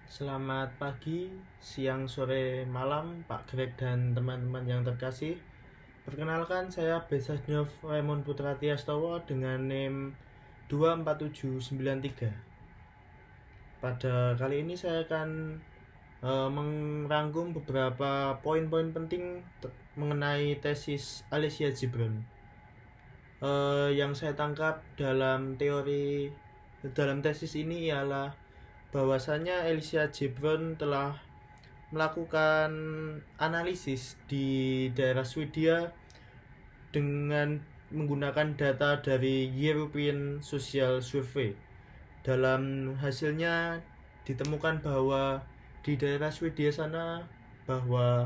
Selamat pagi, siang, sore, malam, Pak Greg dan teman-teman yang terkasih. Perkenalkan, saya Besasnov Raymond Putra Tiastowo dengan NIM 24793. Pada kali ini saya akan merangkum beberapa poin-poin penting mengenai tesis Alicia Gibran. Yang saya tangkap dalam tesis ini ialah bahwasanya Alicia Gibran telah melakukan analisis di daerah Swedia dengan menggunakan data dari European Social Survey. Dalam hasilnya ditemukan bahwa di daerah Swedia sana bahwa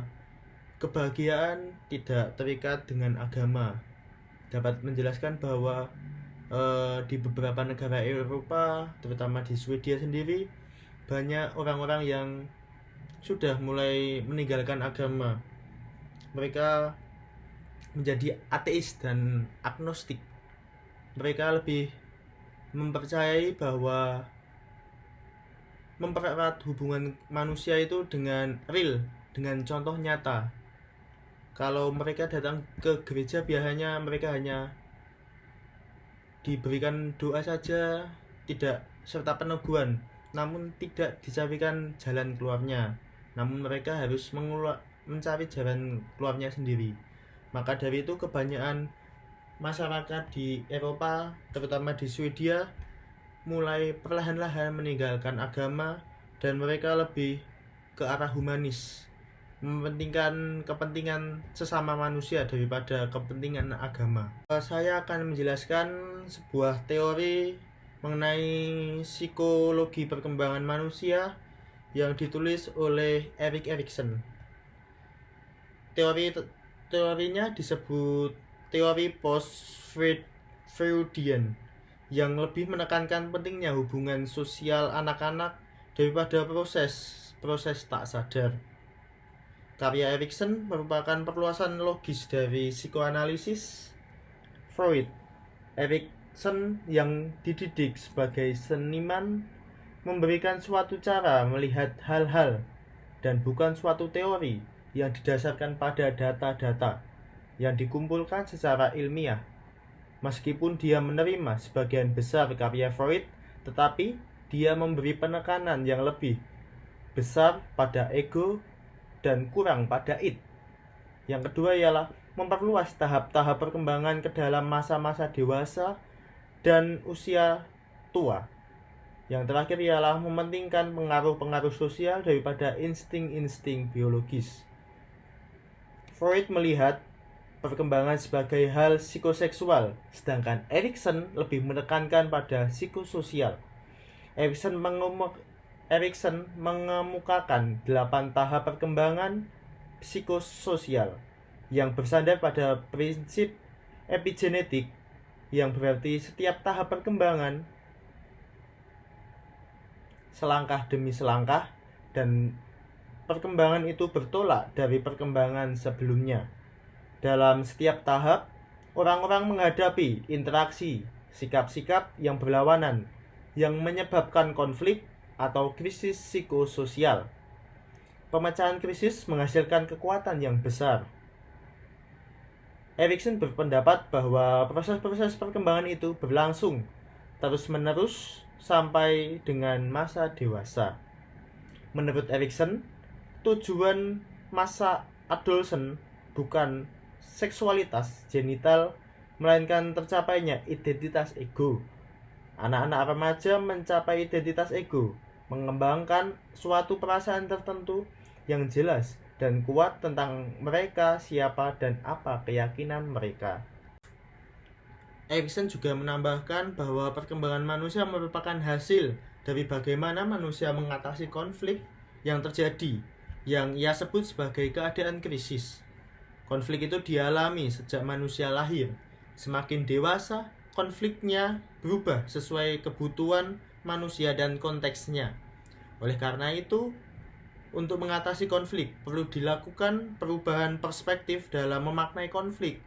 kebahagiaan tidak terikat dengan agama. Dapat menjelaskan bahwa di beberapa negara Eropa, terutama di Swedia sendiri, banyak orang-orang yang sudah mulai meninggalkan agama. Mereka menjadi ateis dan agnostik. Mereka lebih mempercayai bahwa mempererat hubungan manusia itu dengan real, dengan contoh nyata. Kalau mereka datang ke gereja, biasanya mereka hanya diberikan doa saja, tidak serta peneguhan, namun tidak dicarikan jalan keluarnya. Namun mereka harus mencari jalan keluarnya sendiri. Maka dari itu kebanyakan masyarakat di Eropa, terutama di Swedia, mulai perlahan-lahan meninggalkan agama dan mereka lebih ke arah humanis, mementingkan kepentingan sesama manusia daripada kepentingan agama. Saya akan menjelaskan sebuah teori mengenai psikologi perkembangan manusia yang ditulis oleh Erik Erikson. Teorinya disebut teori post-Freudian yang lebih menekankan pentingnya hubungan sosial anak-anak daripada proses tak sadar. Karya Erikson merupakan perluasan logis dari psikoanalisis Freud. Erikson yang dididik sebagai seniman memberikan suatu cara melihat hal-hal dan bukan suatu teori yang didasarkan pada data-data yang dikumpulkan secara ilmiah. Meskipun dia menerima sebagian besar karya Freud, tetapi dia memberi penekanan yang lebih besar pada ego dan kurang pada id. Yang kedua ialah memperluas tahap-tahap perkembangan ke dalam masa-masa dewasa dan usia tua. Yang terakhir ialah mementingkan pengaruh-pengaruh sosial daripada insting-insting biologis. Freud melihat perkembangan sebagai hal psikoseksual, sedangkan Erikson lebih menekankan pada psikososial. Erikson mengemukakan 8 tahap perkembangan psikososial yang bersandar pada prinsip epigenetik, yang berarti setiap tahap perkembangan selangkah demi selangkah dan perkembangan itu bertolak dari perkembangan sebelumnya. Dalam setiap tahap, orang-orang menghadapi interaksi, sikap-sikap yang berlawanan yang menyebabkan konflik atau krisis psikososial. Pemecahan krisis menghasilkan kekuatan yang besar. Erikson berpendapat bahwa proses-proses perkembangan itu berlangsung terus-menerus sampai dengan masa dewasa. Menurut Erikson, tujuan masa adolesen bukan seksualitas genital, melainkan tercapainya identitas ego. Anak-anak remaja mencapai identitas ego, mengembangkan suatu perasaan tertentu yang jelas dan kuat tentang mereka, siapa dan apa keyakinan mereka. Erikson juga menambahkan bahwa perkembangan manusia merupakan hasil dari bagaimana manusia mengatasi konflik yang terjadi, yang ia sebut sebagai keadaan krisis. Konflik itu dialami sejak manusia lahir. Semakin dewasa, konfliknya berubah sesuai kebutuhan manusia dan konteksnya. Oleh karena itu, untuk mengatasi konflik perlu dilakukan perubahan perspektif dalam memaknai konflik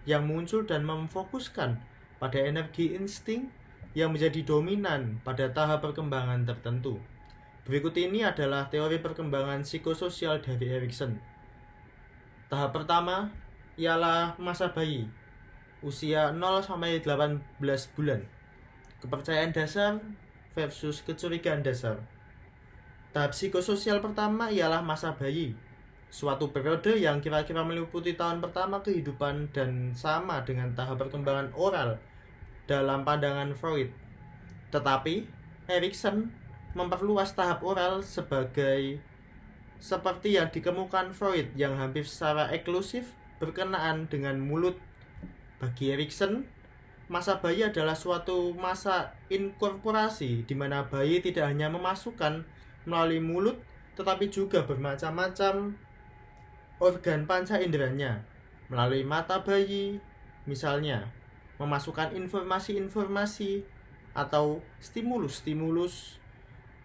yang muncul dan memfokuskan pada energi insting yang menjadi dominan pada tahap perkembangan tertentu. Berikut ini adalah teori perkembangan psikososial dari Erikson. Tahap pertama ialah masa bayi, usia 0-18 bulan. Kepercayaan dasar versus kecurigaan dasar. Tahap psikososial pertama ialah masa bayi, suatu periode yang kira-kira meliputi tahun pertama kehidupan dan sama dengan tahap perkembangan oral dalam pandangan Freud. Tetapi Erikson memperluas tahap oral seperti yang dikemukakan Freud yang hampir secara eksklusif berkenaan dengan mulut. Bagi Erikson, masa bayi adalah suatu masa inkorporasi di mana bayi tidak hanya memasukkan melalui mulut tetapi juga bermacam-macam organ panca inderanya melalui mata bayi, misalnya memasukkan informasi-informasi atau stimulus-stimulus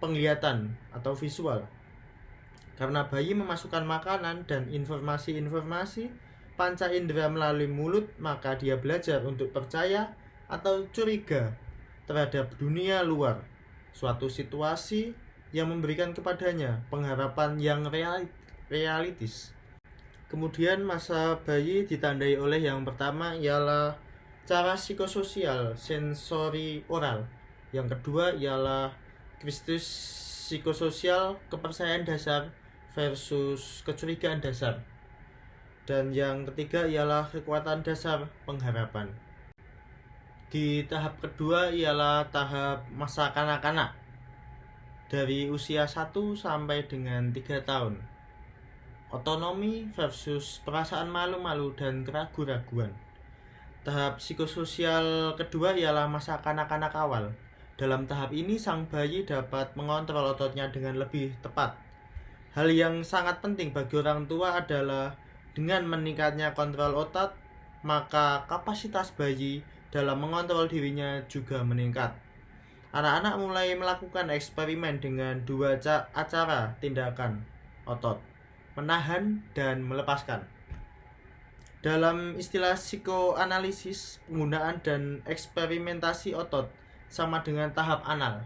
penglihatan atau visual. Karena bayi memasukkan makanan dan informasi-informasi panca indera melalui mulut, maka dia belajar untuk percaya atau curiga terhadap dunia luar, suatu situasi yang memberikan kepadanya pengharapan yang realistis. Kemudian masa bayi ditandai oleh yang pertama ialah cara psikososial sensori oral. Yang kedua ialah krisis psikososial kepercayaan dasar versus kecurigaan dasar. Dan yang ketiga ialah kekuatan dasar pengharapan. Di tahap kedua ialah tahap masa kanak-kanak dari usia 1 sampai dengan 3 tahun. Otonomi versus perasaan malu-malu dan keraguan-raguan. Tahap psikososial kedua ialah masa kanak-kanak awal. Dalam tahap ini sang bayi dapat mengontrol ototnya dengan lebih tepat. Hal yang sangat penting bagi orang tua adalah dengan meningkatnya kontrol otot, maka kapasitas bayi dalam mengontrol dirinya juga meningkat. Anak-anak mulai melakukan eksperimen dengan dua cara tindakan otot, menahan dan melepaskan. Dalam istilah psikoanalisis, penggunaan dan eksperimentasi otot sama dengan tahap anal.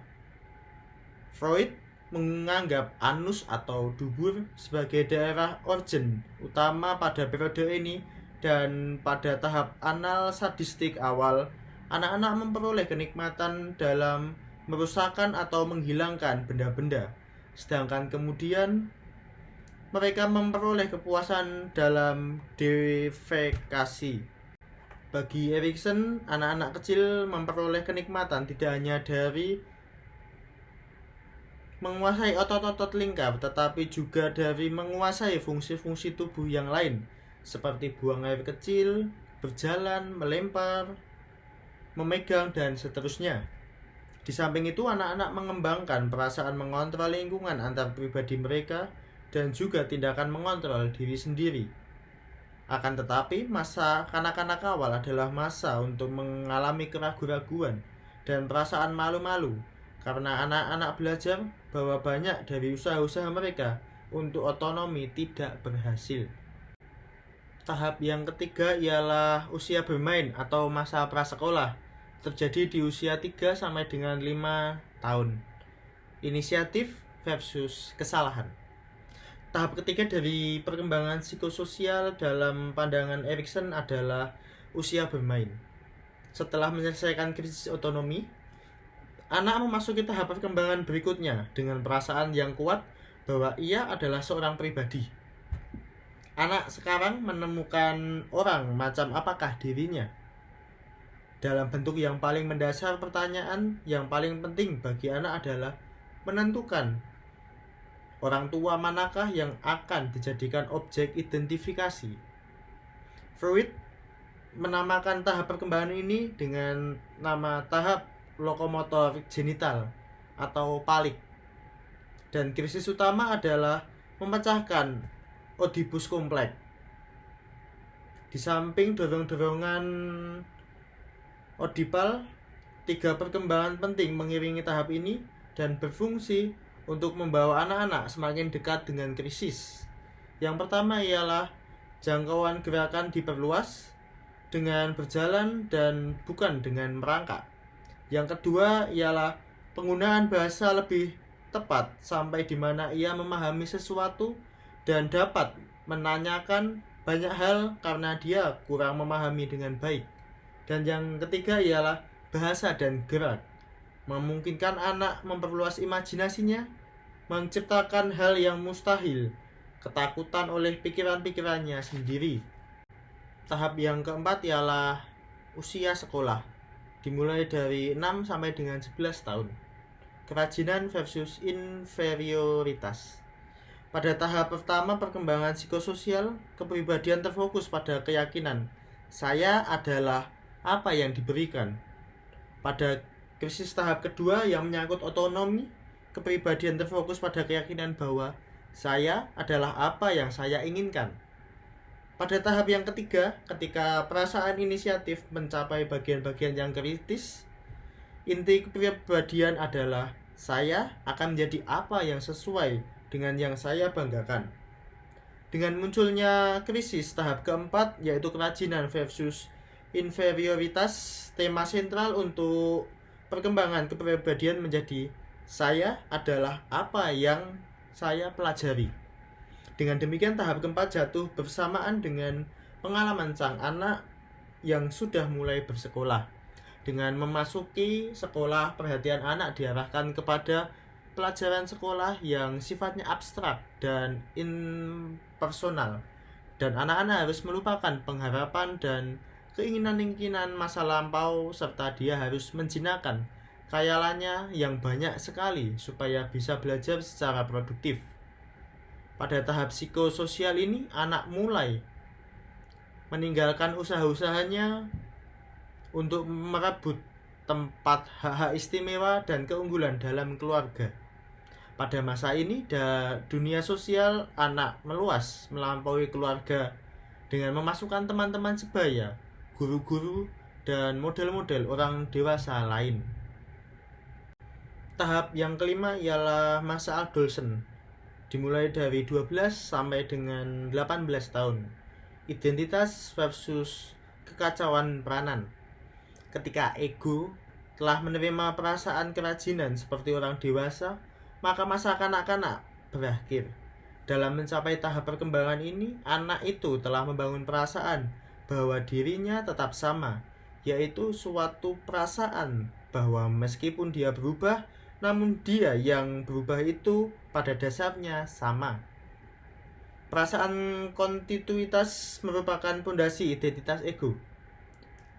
Freud menganggap anus atau dubur sebagai daerah organ utama pada periode ini, dan pada tahap anal sadistik awal, anak-anak memperoleh kenikmatan dalam merusakkan atau menghilangkan benda-benda, sedangkan kemudian mereka memperoleh kepuasan dalam defekasi. Bagi Erikson, anak-anak kecil memperoleh kenikmatan tidak hanya dari menguasai otot-otot lingkar, tetapi juga dari menguasai fungsi-fungsi tubuh yang lain, seperti buang air kecil, berjalan, melempar, memegang, dan seterusnya. Di samping itu, anak-anak mengembangkan perasaan mengontrol lingkungan antar pribadi mereka dan juga tindakan mengontrol diri sendiri. Akan tetapi, masa kanak-kanak awal adalah masa untuk mengalami keraguan-raguan dan perasaan malu-malu, karena anak-anak belajar bahwa banyak dari usaha-usaha mereka untuk otonomi tidak berhasil. Tahap yang ketiga ialah usia bermain atau masa prasekolah, terjadi di usia 3 sampai dengan 5 tahun. Inisiatif versus kesalahan. Tahap ketiga dari perkembangan psikososial dalam pandangan Erikson adalah usia bermain. Setelah menyelesaikan krisis otonomi, anak memasuki tahap perkembangan berikutnya dengan perasaan yang kuat bahwa ia adalah seorang pribadi. Anak sekarang menemukan orang macam apakah dirinya. Dalam bentuk yang paling mendasar, pertanyaan yang paling penting bagi anak adalah menentukan orang tua manakah yang akan dijadikan objek identifikasi. Freud menamakan tahap perkembangan ini dengan nama tahap lokomotor genital atau palik. Dan krisis utama adalah memecahkan Oedipus kompleks. Di samping dorong-dorongan Oedipal, 3 perkembangan penting mengiringi tahap ini dan berfungsi untuk membawa anak-anak semakin dekat dengan krisis. Yang pertama ialah jangkauan gerakan diperluas dengan berjalan dan bukan dengan merangkak. Yang kedua ialah penggunaan bahasa lebih tepat sampai di mana ia memahami sesuatu dan dapat menanyakan banyak hal karena dia kurang memahami dengan baik. Dan yang ketiga ialah bahasa dan gerak. Memungkinkan anak memperluas imajinasinya, menciptakan hal yang mustahil, ketakutan oleh pikiran-pikirannya sendiri. Tahap yang keempat ialah usia sekolah, dimulai dari 6 sampai dengan 11 tahun. Kerajinan versus inferioritas. Pada tahap pertama perkembangan psikososial, kepribadian terfokus pada keyakinan saya adalah apa yang diberikan. Pada krisis tahap kedua yang menyangkut otonomi, kepribadian terfokus pada keyakinan bahwa saya adalah apa yang saya inginkan. Pada tahap yang ketiga, ketika perasaan inisiatif mencapai bagian-bagian yang kritis, inti kepribadian adalah saya akan menjadi apa yang sesuai dengan yang saya banggakan. Dengan munculnya krisis tahap keempat, yaitu kerajinan versus inferioritas, tema sentral untuk perkembangan kepribadian menjadi saya adalah apa yang saya pelajari. Dengan demikian tahap keempat jatuh bersamaan dengan pengalaman sang anak yang sudah mulai bersekolah. Dengan memasuki sekolah, perhatian anak diarahkan kepada pelajaran sekolah yang sifatnya abstrak dan impersonal. Dan anak-anak harus melupakan pengharapan dan keinginan-keinginan masa lampau serta dia harus menjinakkan khayalannya yang banyak sekali supaya bisa belajar secara produktif. Pada tahap psikososial ini, anak mulai meninggalkan usaha-usahanya untuk merebut tempat hak-hak istimewa dan keunggulan dalam keluarga. Pada masa ini, dunia sosial anak meluas melampaui keluarga dengan memasukkan teman-teman sebaya, guru-guru, dan model-model orang dewasa lain. Tahap yang kelima ialah masa adolesen, dimulai dari 12 sampai dengan 18 tahun. Identitas versus kekacauan peranan. Ketika ego telah menerima perasaan kerajinan seperti orang dewasa, maka masa kanak-kanak berakhir. Dalam mencapai tahap perkembangan ini, anak itu telah membangun perasaan bahwa dirinya tetap sama, yaitu suatu perasaan bahwa meskipun dia berubah, namun dia yang berubah itu pada dasarnya sama. Perasaan kontinuitas merupakan pondasi identitas ego.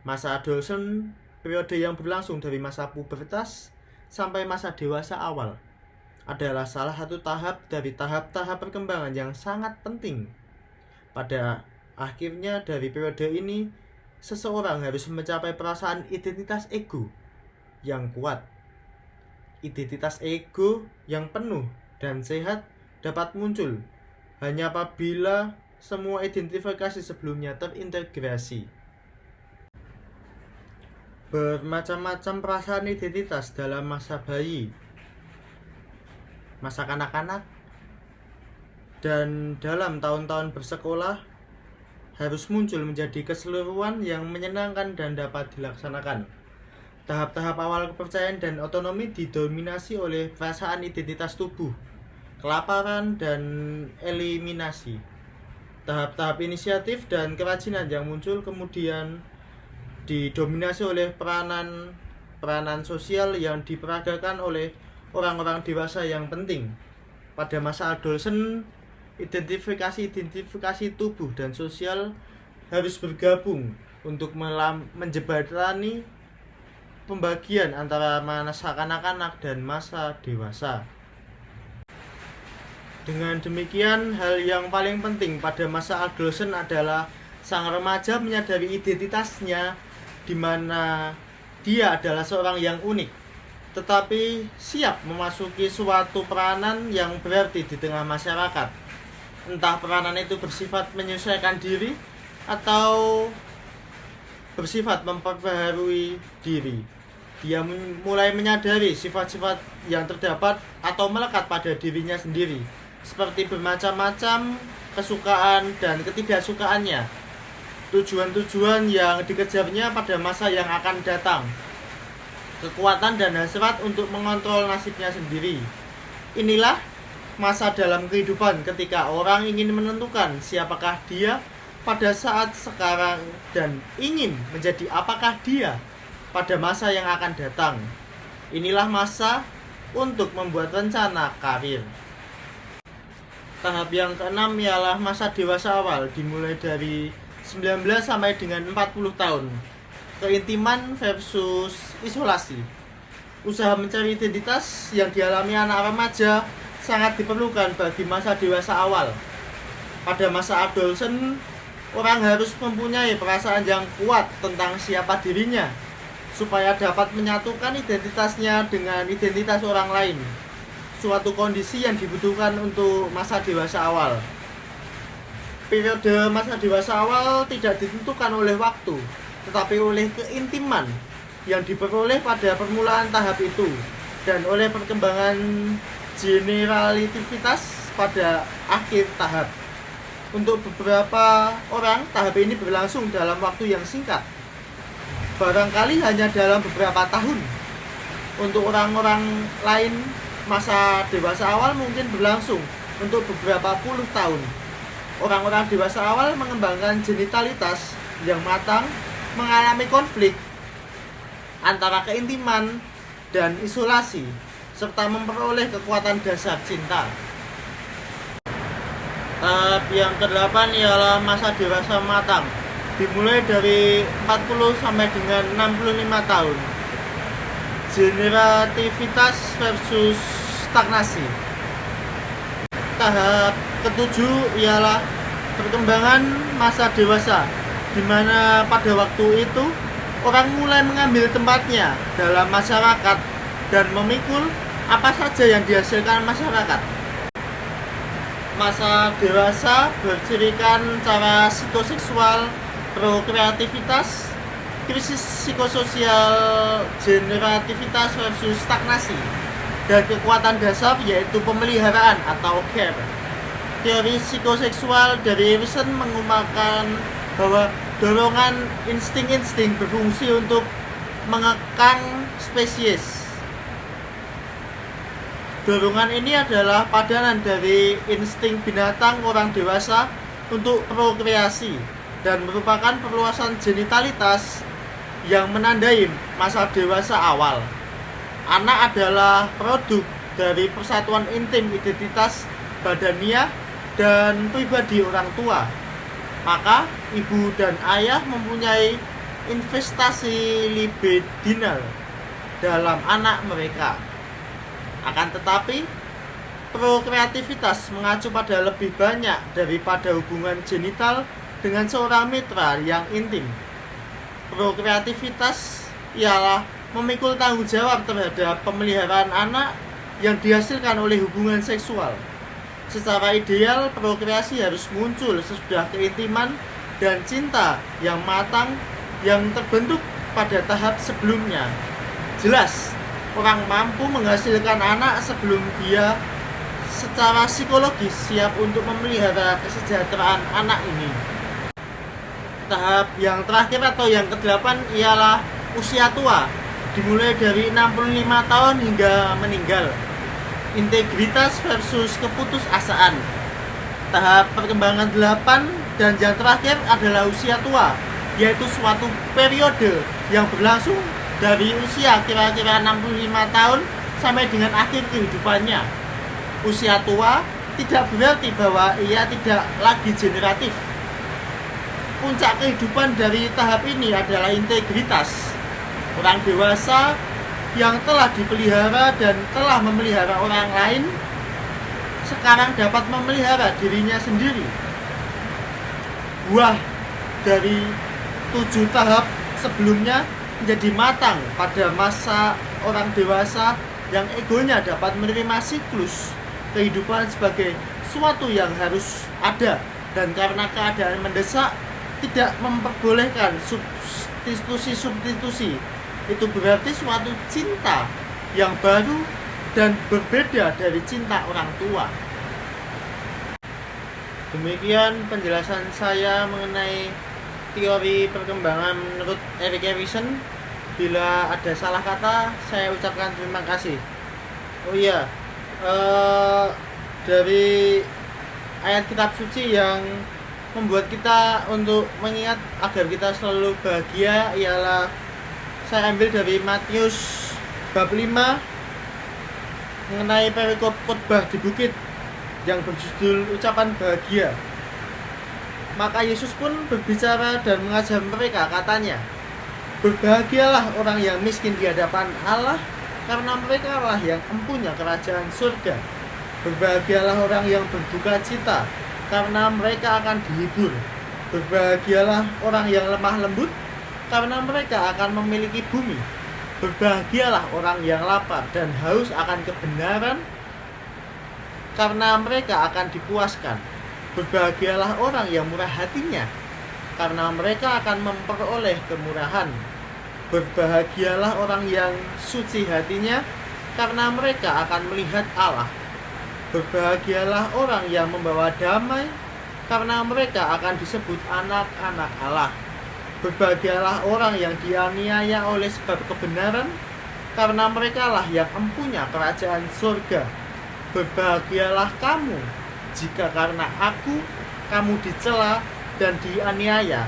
Masa adolesen, periode yang berlangsung dari masa pubertas sampai masa dewasa awal, adalah salah satu tahap dari tahap-tahap perkembangan yang sangat penting. Pada akhirnya dari periode ini, seseorang harus mencapai perasaan identitas ego yang kuat. Identitas ego yang penuh dan sehat dapat muncul hanya apabila semua identifikasi sebelumnya terintegrasi. Bermacam-macam perasaan identitas dalam masa bayi, masa kanak-kanak, dan dalam tahun-tahun bersekolah harus muncul menjadi keseluruhan yang menyenangkan dan dapat dilaksanakan. Tahap-tahap awal kepercayaan dan otonomi didominasi oleh perasaan identitas tubuh, kelaparan, dan eliminasi. Tahap-tahap inisiatif dan kerajinan yang muncul kemudian didominasi oleh peranan sosial yang diperagakan oleh orang-orang dewasa yang penting. Pada masa adolesen, identifikasi tubuh dan sosial harus bergabung untuk menjembatani pembagian antara masa kanak-kanak dan masa dewasa. Dengan demikian, hal yang paling penting pada masa adolesen adalah sang remaja menyadari identitasnya, di mana dia adalah seorang yang unik, tetapi siap memasuki suatu peranan yang berarti di tengah masyarakat. Entah peranan itu bersifat menyesuaikan diri atau bersifat memperbaharui diri. Dia mulai menyadari sifat-sifat yang terdapat atau melekat pada dirinya sendiri, seperti bermacam-macam kesukaan dan ketidaksukaannya, tujuan-tujuan yang dikejarnya pada masa yang akan datang, kekuatan dan hasrat untuk mengontrol nasibnya sendiri. Inilah masa dalam kehidupan ketika orang ingin menentukan siapakah dia pada saat sekarang dan ingin menjadi apakah dia pada masa yang akan datang. Inilah masa untuk membuat rencana karir. Tahap yang keenam ialah masa dewasa awal, dimulai dari 19 sampai dengan 40 tahun. Keintiman versus isolasi. Usaha mencari identitas yang dialami anak remaja sangat diperlukan bagi masa dewasa awal. Pada masa adolesen, orang harus mempunyai perasaan yang kuat tentang siapa dirinya, supaya dapat menyatukan identitasnya dengan identitas orang lain. Suatu kondisi yang dibutuhkan untuk masa dewasa awal. Periode masa dewasa awal tidak ditentukan oleh waktu, tetapi oleh keintiman yang diperoleh pada permulaan tahap itu dan oleh perkembangan generalitivitas pada akhir tahap. Untuk beberapa orang, tahap ini berlangsung dalam waktu yang singkat, barangkali hanya dalam beberapa tahun. Untuk orang-orang lain, masa dewasa awal mungkin berlangsung untuk beberapa puluh tahun. Orang-orang dewasa awal mengembangkan genitalitas yang matang, mengalami konflik antara keintiman dan isolasi, serta memperoleh kekuatan dasar cinta. Tahap yang ke-8 ialah masa dewasa matang, dimulai dari 40 sampai dengan 65 tahun. Generativitas versus stagnasi. Tahap ke-7 ialah perkembangan masa dewasa, di mana pada waktu itu orang mulai mengambil tempatnya dalam masyarakat dan memikul apa saja yang dihasilkan masyarakat. Masa dewasa bercirikan cara psikoseksual, prokreativitas, krisis psikososial, generativitas versus stagnasi, dan kekuatan dasar yaitu pemeliharaan atau care. Teori psikoseksual dari Erikson mengungkapkan bahwa dorongan insting-insting berfungsi untuk mengekang spesies. Dorongan ini adalah padanan dari insting binatang orang dewasa untuk prokreasi dan merupakan perluasan genitalitas yang menandai masa dewasa awal. Anak adalah produk dari persatuan intim identitas badaniah dan pribadi orang tua. Maka ibu dan ayah mempunyai investasi libidinal dalam anak mereka. Akan tetapi, prokreativitas mengacu pada lebih banyak daripada hubungan genital dengan seorang mitra yang intim. Prokreativitas ialah memikul tanggung jawab terhadap pemeliharaan anak yang dihasilkan oleh hubungan seksual. Secara ideal, prokreasi harus muncul sesudah keintiman dan cinta yang matang yang terbentuk pada tahap sebelumnya. Jelas, orang mampu menghasilkan anak sebelum dia secara psikologis siap untuk memelihara kesejahteraan anak ini. Tahap yang terakhir atau yang ke-8 ialah usia tua, dimulai dari 65 tahun hingga meninggal. Integritas versus keputusasaan. Tahap perkembangan 8 dan yang terakhir adalah usia tua, yaitu suatu periode yang berlangsung dari usia kira-kira 65 tahun sampai dengan akhir kehidupannya. Usia tua tidak berarti bahwa ia tidak lagi generatif. Puncak kehidupan dari tahap ini adalah integritas. Orang dewasa yang telah dipelihara dan telah memelihara orang lain sekarang dapat memelihara dirinya sendiri. Buah dari 7 tahap sebelumnya menjadi matang pada masa orang dewasa yang egonya dapat menerima siklus kehidupan sebagai suatu yang harus ada, dan karena keadaan mendesak tidak memperbolehkan substitusi. Itu berarti suatu cinta yang baru dan berbeda dari cinta orang tua. Demikian penjelasan saya mengenai teori perkembangan menurut Erik Erikson. Bila ada salah kata, saya ucapkan terima kasih. Oh iya, eh, dari ayat kitab suci yang membuat kita untuk mengingat agar kita selalu bahagia ialah saya ambil dari Matius bab 5 mengenai perikop khotbah di bukit yang berjudul ucapan bahagia. Maka Yesus pun berbicara dan mengajar mereka, katanya, berbahagialah orang yang miskin di hadapan Allah, karena mereka lah yang empunya kerajaan surga. Berbahagialah orang yang berduka cita, karena mereka akan dihibur. Berbahagialah orang yang lemah lembut, karena mereka akan memiliki bumi. Berbahagialah orang yang lapar dan haus akan kebenaran, karena mereka akan dipuaskan. Berbahagialah orang yang murah hatinya, karena mereka akan memperoleh kemurahan. Berbahagialah orang yang suci hatinya, karena mereka akan melihat Allah. Berbahagialah orang yang membawa damai, karena mereka akan disebut anak-anak Allah. Berbahagialah orang yang dianiaya oleh sebab kebenaran, karena merekalah yang empunya kerajaan surga. Berbahagialah kamu jika karena aku kamu dicela dan dianiaya,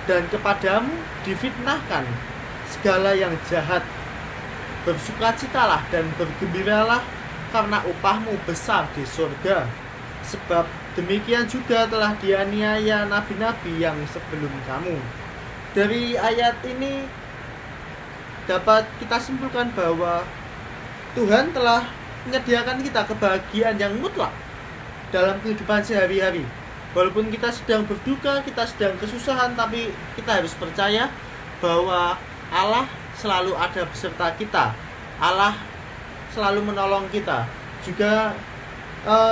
dan kepadamu difitnahkan segala yang jahat. Bersukacitalah dan bergembiralah, karena upahmu besar di surga. Sebab demikian juga telah dianiaya nabi-nabi yang sebelum kamu. Dari ayat ini dapat kita simpulkan bahwa Tuhan telah menyediakan kita kebahagiaan yang mutlak dalam kehidupan sehari-hari. Walaupun kita sedang berduka, kita sedang kesusahan, tapi kita harus percaya bahwa Allah selalu ada beserta kita. Allah selalu menolong kita. Juga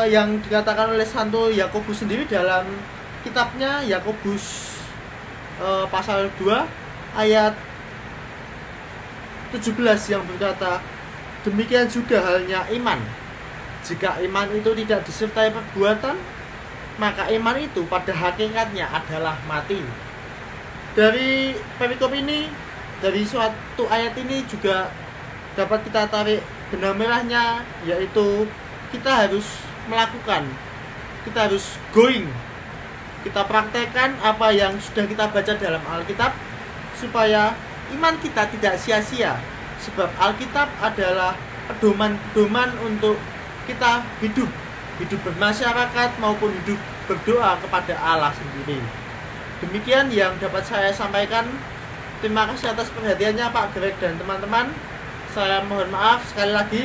yang dikatakan oleh Santo Yakobus sendiri dalam kitabnya Yakobus pasal 2 ayat 17 yang berkata, demikian juga halnya iman. Jika iman itu tidak disertai perbuatan, maka iman itu pada hakikatnya adalah mati. Dari perikop ini, dari suatu ayat ini juga dapat kita tarik benang merahnya, yaitu kita harus melakukan, kita harus going, kita praktekkan apa yang sudah kita baca dalam Alkitab, supaya iman kita tidak sia-sia. Sebab Alkitab adalah pedoman-pedoman untuk kita hidup bermasyarakat maupun hidup berdoa kepada Allah sendiri. Demikian yang dapat saya sampaikan. Terima kasih atas perhatiannya Pak Greg dan teman-teman. Saya mohon maaf sekali lagi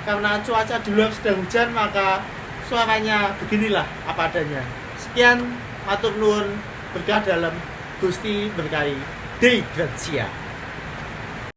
karena cuaca di luar sedang hujan, maka suaranya beginilah apa adanya. Sekian, matur nuwun, berkah dalam Gusti berkahi. Dei Gratia.